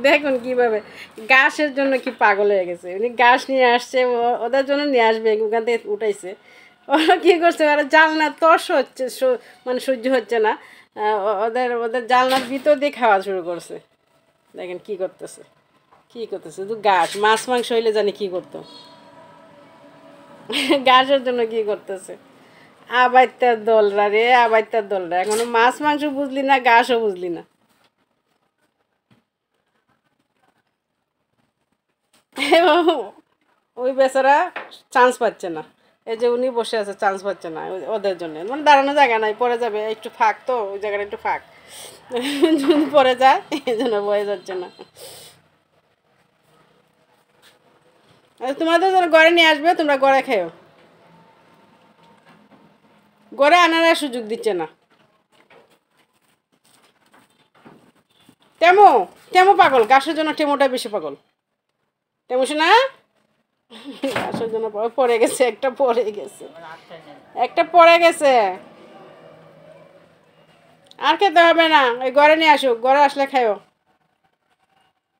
দেখুন কিভাবে ঘাসের জন্য কি পাগল হয়ে গেছে, উনি ঘাস নিয়ে আসছে, ওদের জন্য নিয়ে আসবে, ওখান থেকে উঠাইছে। ওরা কী করছে, ওরা জানলার তর্স হচ্ছে, মানে সহ্য হচ্ছে না, ওদের ওদের জানলার ভিতর দিয়ে খাওয়া শুরু করছে। দেখেন কি করতেছে, কি করতেছে, শুধু ঘাস, মাছ মাংস হইলে জানি কি করতো, ঘাসের জন্য কি করতেছে। আবাইতার দলরা রে, আবাইতার দলরা, এখনো মাছ মাংস বুঝলি না, ঘাসও বুঝলি না। ওই বেচারা চান্স পাচ্ছে না, এই যে উনি বসে আছে চান্স পাচ্ছে না, ওদের জন্য মানে দাঁড়ানো জায়গা নাই, পরে যাবে, একটু ফাঁক তো ওই জায়গাটা একটু ফাঁক, যদি পরে যায় এই জন্য বয়ে যাচ্ছে না। তোমাদের জন্য ঘরে নিয়ে আসবে, তোমরা ঘরে খেও, ঘরে আনার আর সুযোগ দিচ্ছে না। টেমো, টেমো পাগল, ঘাসের জন্য টেমোটা বেশি পাগল। টেমো শোনা, ঘাসের জন্য পড়ে গেছে, একটা পড়ে গেছে, একটা পড়ে গেছে। আর খেতে হবে না, ওই ঘরে নিয়ে আসুক, ঘরে আসলে খাইও।